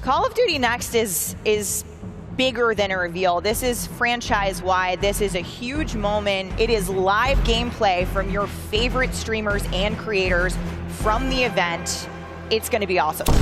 Call of Duty Next is bigger than a reveal. This is franchise-wide. This is a huge moment. It is live gameplay from your favorite streamers and creators from the event. It's going to be awesome.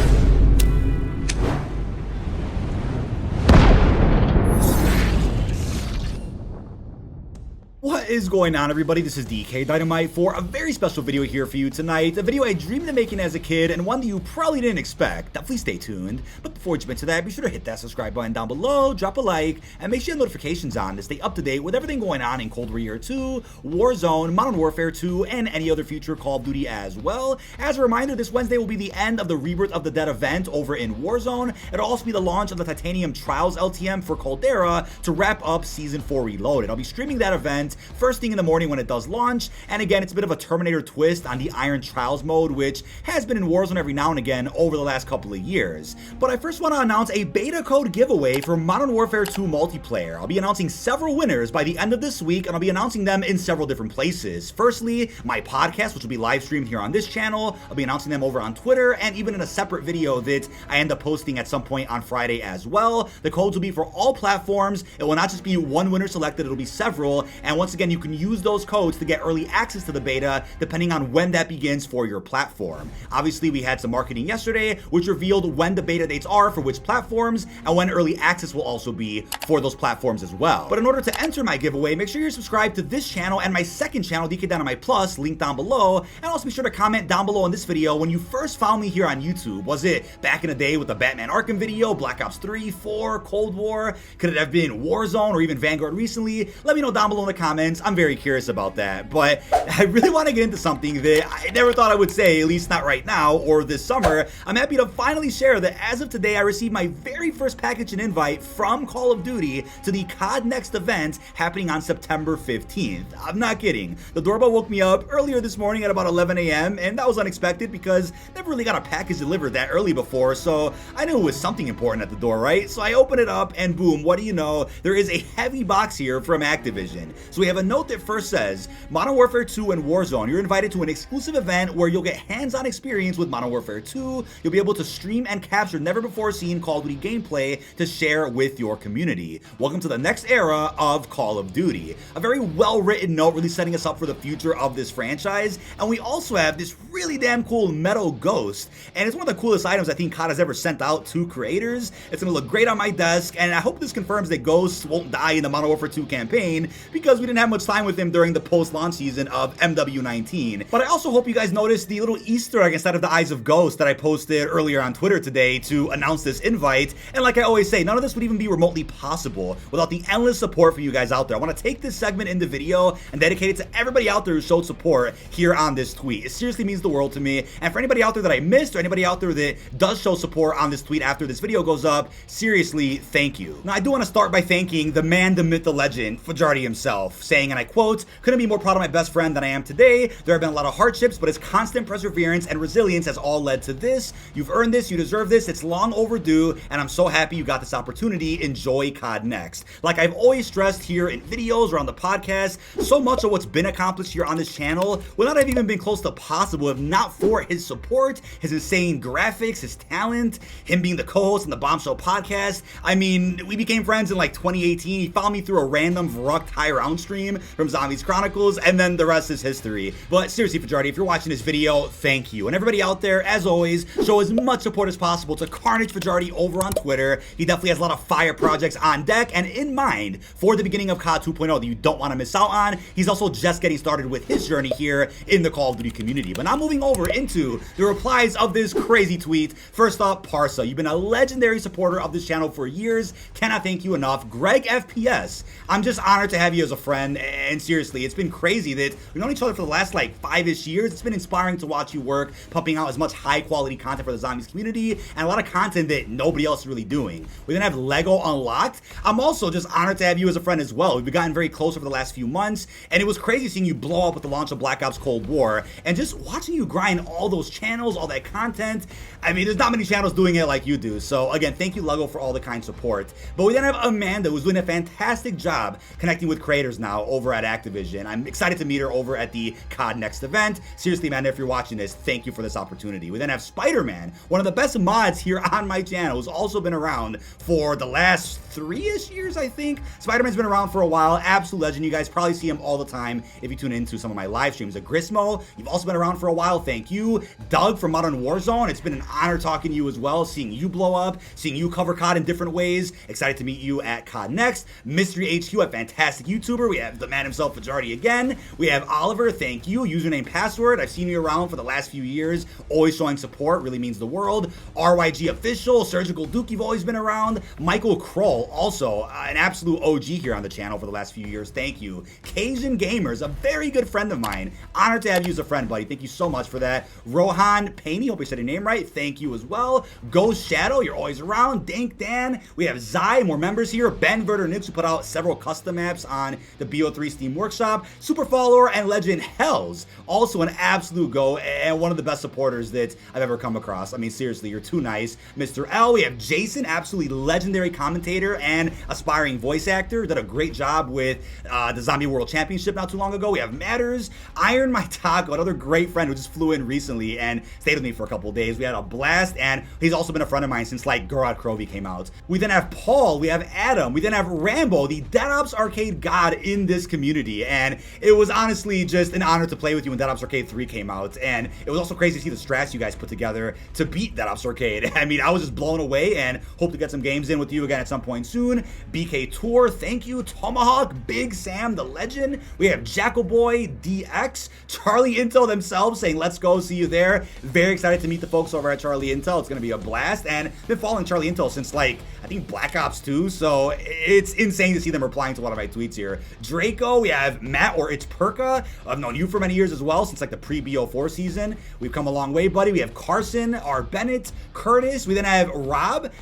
What is going on, everybody? This is dkdynamite for a very special video here for you tonight. A video I dreamed of making as a kid and one that you probably didn't expect. Now, please stay tuned. But before we jump into that, be sure to hit that subscribe button down below, drop a like, and make sure you have notifications on to stay up to date with everything going on in Cold War 2, Warzone, Modern Warfare 2, and any other future Call of Duty as well. As a reminder, this Wednesday will be the end of the Rebirth of the Dead event over in Warzone. It'll also be the launch of the Titanium Trials LTM for Caldera to wrap up Season 4 Reloaded. I'll be streaming that event first thing in the morning when it does launch, and again, it's a bit of a Terminator twist on the Iron Trials mode, which has been in Warzone every now and again over the last couple of years. But I first want to announce a beta code giveaway for Modern Warfare 2 multiplayer. I'll be announcing several winners by the end of this week, and I'll be announcing them in several different places. Firstly, my podcast, which will be live streamed here on this channel. I'll be announcing them over on Twitter, and even in a separate video that I end up posting at some point on Friday as well. The codes will be for all platforms. It will not just be one winner selected, it'll be several, and once again, you can use those codes to get early access to the beta depending on when that begins for your platform. Obviously, we had some marketing yesterday which revealed when the beta dates are for which platforms and when early access will also be for those platforms as well. But in order to enter my giveaway, make sure you're subscribed to this channel and my second channel, dkdynamite plus, link down below, and also be sure to comment down below in this video when you first found me here on YouTube. Was it back in the day with the Batman Arkham video, Black Ops 3, 4, Cold War? Could it have been Warzone or even Vanguard recently? Let me know down below in the comments. I'm very curious about that. But I really want to get into something that I never thought I would say, at least not right now or this summer. I'm happy to finally share that as of today, I received my very first package and invite from Call of Duty to the COD Next event happening on September 15th. I'm not kidding. The doorbell woke me up earlier this morning at about 11 a.m. and that was unexpected because never really got a package delivered that early before, so I knew it was something important at the door, right? So I open it up and boom, what do you know? There is a heavy box here from Activision. So we have a note that first says, Modern Warfare 2 and Warzone, you're invited to an exclusive event where you'll get hands-on experience with Modern Warfare 2. You'll be able to stream and capture never-before-seen Call of Duty gameplay to share with your community. Welcome to the next era of Call of Duty. A very well-written note really setting us up for the future of this franchise. And we also have this really damn cool metal ghost. And it's one of the coolest items I think COD has ever sent out to creators. It's going to look great on my desk, and I hope this confirms that Ghost won't die in the Modern Warfare 2 campaign because we didn't have much time with him during the post-launch season of MWII. But I also hope you guys noticed the little Easter egg inside of the Eyes of Ghost that I posted earlier on Twitter today to announce this invite. And like I always say, none of this would even be remotely possible without the endless support for you guys out there. I want to take this segment in the video and dedicate it to everybody out there who showed support here on this tweet. It seriously means the world to me. And for anybody out there that I missed or anybody out there that does show support on this tweet after this video goes up, seriously, thank you. Now, I do want to start by thanking the man, the myth, the legend, Fajardi himself, saying, and I quote, "Couldn't be more proud of my best friend than I am today. There have been a lot of hardships, but his constant perseverance and resilience has all led to this. You've earned this, you deserve this, it's long overdue, and I'm so happy you got this opportunity. Enjoy COD Next." Like I've always stressed here in videos or on the podcast, so much of what's been accomplished here on this channel would not have even been close to possible if not for his support, his insane graphics, his talent, him being the co-host on the Bombshell podcast. I mean, we became friends in like 2018. He found me through a random Varrock High Round stream from Zombies Chronicles, and then the rest is history. But seriously, Fajardi, if you're watching this video, thank you. And everybody out there, as always, show as much support as possible to Carnage Fajardi over on Twitter. He definitely has a lot of fire projects on deck and in mind for the beginning of COD 2.0 that you don't want to miss out on. He's also just getting started with his journey here in the Call of Duty community. But now moving over into the replies of this crazy tweet. First up, Parsa, you've been a legendary supporter of this channel for years. Cannot thank you enough. Greg FPS, I'm just honored to have you as a friend, and seriously, it's been crazy that we've known each other for the last like 5-ish years. It's been inspiring to watch you work, pumping out as much high quality content for the Zombies community and a lot of content that nobody else is really doing. We then have Lego Unlocked. I'm also just honored to have you as a friend as well. We've gotten very close over the last few months, and it was crazy seeing you blow up with the launch of Black Ops Cold War and just watching you grind all those channels, all that content. I mean, there's not many channels doing it like you do. So again, thank you, Lego, for all the kind support. But we then have Amanda, who's doing a fantastic job connecting with creators now over at Activision. I'm excited to meet her over at the COD Next event. Seriously, man, if you're watching this, thank you for this opportunity. We then have Spider-Man, one of the best mods here on my channel, who's also been around for the last 3-ish years, I think. Spider-Man's been around for a while, absolute legend. You guys probably see him all the time if you tune into some of my live streams. Grismo, you've also been around for a while, thank you. Doug from Modern Warzone, it's been an honor talking to you as well, seeing you blow up, seeing you cover COD in different ways. Excited to meet you at COD Next. Mystery HQ, a fantastic YouTuber. We have the man himself, Fajardi, again. We have Oliver, thank you. Username, password. I've seen you around for the last few years, always showing support, really means the world. RYG Official, Surgical Duke, you've always been around. Michael Kroll, also an absolute OG here on the channel for the last few years, thank you. Cajun Gamers, a very good friend of mine. Honored to have you as a friend, buddy. Thank you so much for that. Rohan Paney, hope I said your name right. Thank you as well. Ghost Shadow, you're always around. Dank Dan. We have Zai, more members here. Ben Verder Nix, who put out several custom maps on the BO3 Steam Workshop. Super Follower and Legend Hells, also an absolute go and one of the best supporters that I've ever come across. I mean, seriously, you're too nice. Mr. L, we have Jason, absolutely legendary commentator and aspiring voice actor. Did a great job with the Zombie World Championship not too long ago. We have Matters, Iron My Taco, another great friend who just flew in recently and stayed with me for a couple of days. We had a blast, and he's also been a friend of mine since like Gorod Krovi came out. We then have Paul, we have Adam, we then have Rambo, the Dead Ops Arcade god in this community, and it was honestly just an honor to play with you when Dead Ops Arcade 3 came out, and it was also crazy to see the strats you guys put together to beat Dead Ops Arcade. I mean, I was just blown away and hope to get some games in with you again at some point soon. BK Tour, thank you. Tomahawk, Big Sam, the legend. We have Jackalboy, DX, Charlie Intel themselves saying, let's go, see you there. Very excited to meet the folks over at Charlie Intel. It's going to be a blast, and been following Charlie Intel since like, I think Black Ops 2, so it's insane to see them replying to one of my tweets here. Draco, we have Matt, or it's Perka. I've known you for many years as well, since like the pre-BO4 season. We've come a long way, buddy. We have Carson, R. Bennett, Curtis. We then have Rob.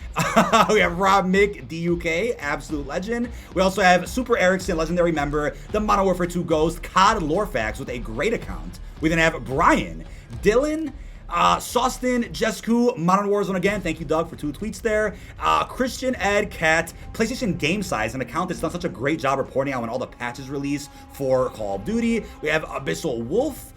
We have Rob Mick, DUK, absolute legend. We also have Super Erickson, legendary member, the Modern Warfare 2 Ghost, COD Lorefax with a great account. We then have Brian, Dylan, Sawston, Jesku, Modern Warzone again. Thank you, Doug, for 2 tweets there. Christian Ed Cat, PlayStation Game Size, an account that's done such a great job reporting out when all the patches release for Call of Duty. We have Abyssal Wolf,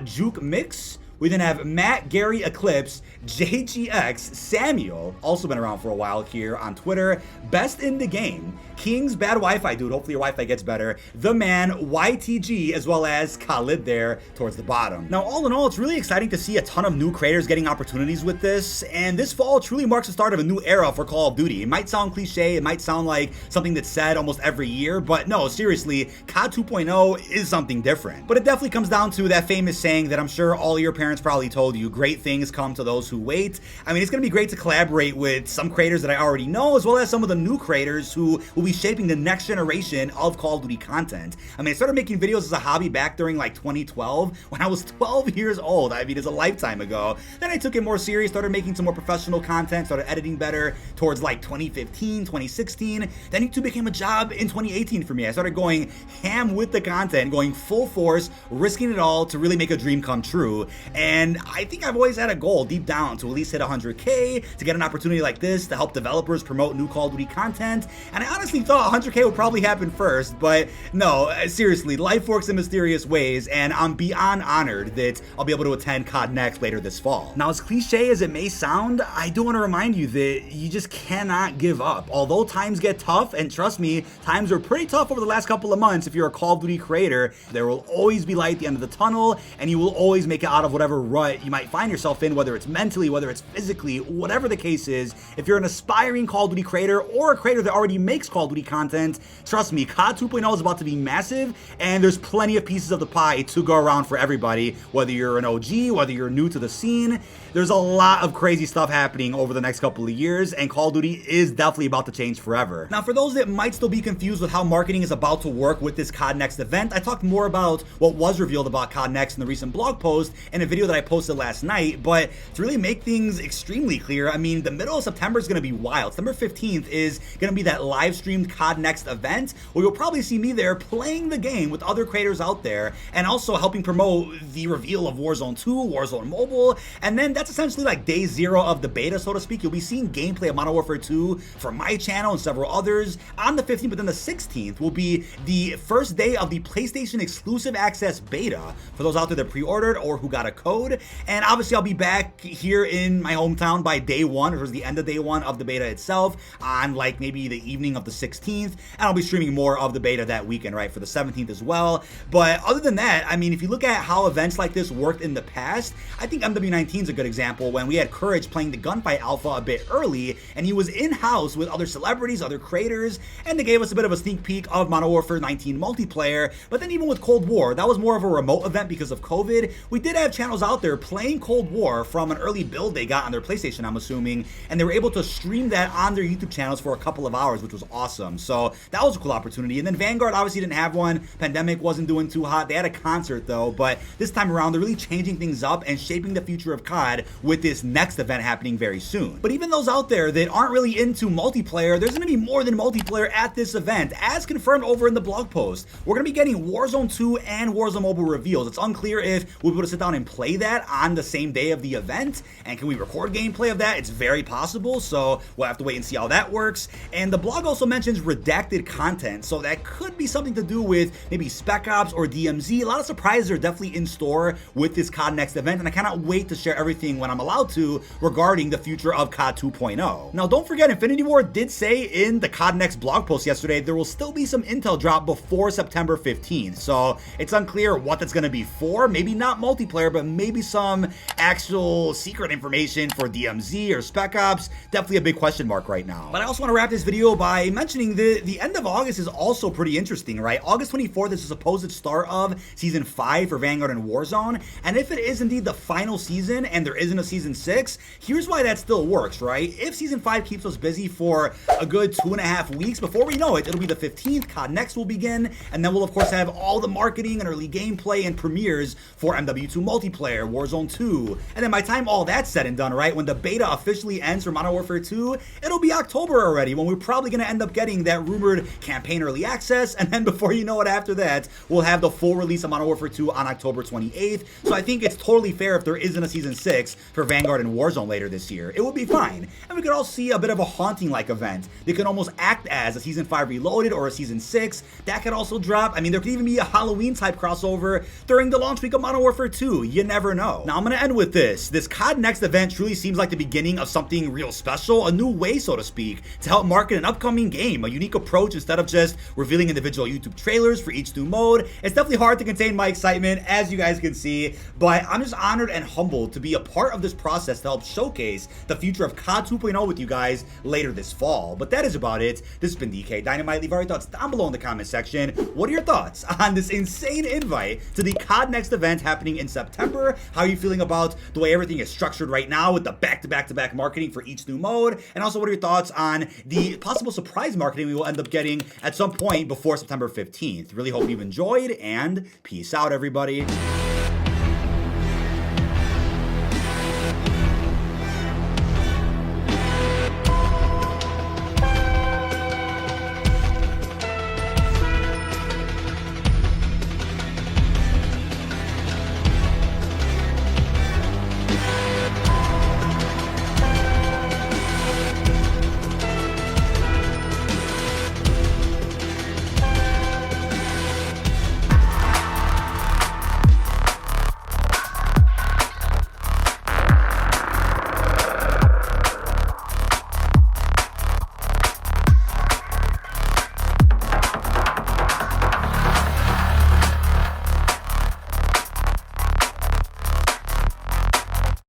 Juke Mix. We then have Matt, Gary, Eclipse, JGX, Samuel, also been around for a while here on Twitter, Best in the Game, King's Bad Wi-Fi Dude, hopefully your Wi-Fi gets better, The Man, YTG, as well as Khalid there towards the bottom. Now, all in all, it's really exciting to see a ton of new creators getting opportunities with this, and this fall truly marks the start of a new era for Call of Duty. It might sound cliche, it might sound like something that's said almost every year, but no, seriously, COD 2.0 is something different. But it definitely comes down to that famous saying that I'm sure all your parents probably told you, great things come to those who wait. I mean, it's going to be great to collaborate with some creators that I already know, as well as some of the new creators who will be shaping the next generation of Call of Duty content. I mean, I started making videos as a hobby back during like 2012 when I was 12 years old. I mean, it's a lifetime ago. Then I took it more serious, started making some more professional content, started editing better towards like 2015, 2016. Then YouTube became a job in 2018 for me. I started going ham with the content, going full force, risking it all to really make a dream come true. And I think I've always had a goal deep down to at least hit 100K, to get an opportunity like this to help developers promote new Call of Duty content. And I honestly thought 100K would probably happen first, but no, seriously, life works in mysterious ways, and I'm beyond honored that I'll be able to attend COD Next later this fall. Now, as cliche as it may sound, I do want to remind you that you just cannot give up. Although times get tough, and trust me, times are pretty tough over the last couple of months if you're a Call of Duty creator, there will always be light at the end of the tunnel, and you will always make it out of whatever rut you might find yourself in, whether it's mentally, whether it's physically, whatever the case is. If you're an aspiring Call of Duty creator or a creator that already makes Call of Duty content, trust me, COD 2.0 is about to be massive, and there's plenty of pieces of the pie to go around for everybody, whether you're an OG, whether you're new to the scene. There's a lot of crazy stuff happening over the next couple of years, and Call of Duty is definitely about to change forever. Now, for those that might still be confused with how marketing is about to work with this COD Next event, I talked more about what was revealed about COD Next in the recent blog post and a video that I posted last night, but to really make things extremely clear, I mean, the middle of September is going to be wild. September 15th is going to be that live stream streamed COD Next event, where you'll probably see me there playing the game with other creators out there, and also helping promote the reveal of Warzone 2, Warzone Mobile, and then that's essentially like day 0 of the beta, so to speak. You'll be seeing gameplay of Modern Warfare 2 from my channel and several others on the 15th, but then the 16th will be the first day of the PlayStation exclusive access beta for those out there that pre-ordered or who got a code. And obviously I'll be back here in my hometown by day 1, or towards the end of day 1 of the beta itself, on like maybe the evening of the 16th, and I'll be streaming more of the beta that weekend, right, for the 17th as well. But other than that, I mean, if you look at how events like this worked in the past, I think MWII is a good example, when we had Courage playing the Gunfight Alpha a bit early, and he was in-house with other celebrities, other creators, and they gave us a bit of a sneak peek of Modern Warfare 19 multiplayer. But then even with Cold War, that was more of a remote event because of COVID. We did have channels out there playing Cold War from an early build they got on their PlayStation, I'm assuming, and they were able to stream that on their YouTube channels for a couple of hours, which was awesome. So that was a cool opportunity. And then Vanguard obviously didn't have one. Pandemic wasn't doing too hot. They had a concert though, but this time around they're really changing things up and shaping the future of COD with this next event happening very soon. But even those out there that aren't really into multiplayer, there's going to be more than multiplayer at this event, as confirmed over in the blog post. We're going to be getting Warzone 2 and Warzone Mobile reveals. It's unclear if we'll be able to sit down and play that on the same day of the event, and can we record gameplay of that? It's very possible, so we'll have to wait and see how that works. And the blog also mentions redacted content, so that could be something to do with maybe Spec Ops or DMZ. A lot of surprises are definitely in store with this COD Next event, and I cannot wait to share everything when I'm allowed to regarding the future of COD 2.0. Now, don't forget, Infinity Ward did say in the COD Next blog post yesterday there will still be some intel drop before September 15th, so it's unclear what that's going to be for. Maybe not multiplayer, but maybe some actual secret information for DMZ or Spec Ops. Definitely a big question mark right now. But I also want to wrap this video by mentioning the end of August is also pretty interesting, right? August 24th is the supposed start of Season 5 for Vanguard and Warzone, and if it is indeed the final season and there isn't a Season 6, here's why that still works, right? If Season 5 keeps us busy for a good 2.5 weeks, before we know it, it'll be the 15th, COD Next will begin, and then we'll of course have all the marketing and early gameplay and premieres for MW2 multiplayer, Warzone 2, and then by the time all that's said and done, right, when the beta officially ends for Modern Warfare 2, it'll be October already, when we're probably going to end up getting that rumored campaign early access, and then before you know it after that, we'll have the full release of Modern Warfare 2 on October 28th, so I think it's totally fair if there isn't a Season 6 for Vanguard and Warzone later this year. It would be fine, and we could all see a bit of a haunting-like event. They could almost act as a Season 5 Reloaded or a Season 6. That could also drop. I mean, there could even be a Halloween-type crossover during the launch week of Modern Warfare 2. You never know. Now, I'm going to end with this. This COD Next event truly seems like the beginning of something real special, a new way, so to speak, to help market an upcoming game, a unique approach instead of just revealing individual YouTube trailers for each new mode. It's definitely hard to contain my excitement, as you guys can see, but I'm just honored and humbled to be a part of this process to help showcase the future of COD 2.0 with you guys later this fall. But that is about it. This has been dkdynamite. Leave all your thoughts down below in the comment section. What are your thoughts on this insane invite to the COD Next event happening in September? How are you feeling about the way everything is structured right now with the back-to-back-to-back marketing for each new mode? And also, what are your thoughts on the possible surprise marketing we will end up getting at some point before September 15th? Really hope you've enjoyed, and peace out, everybody.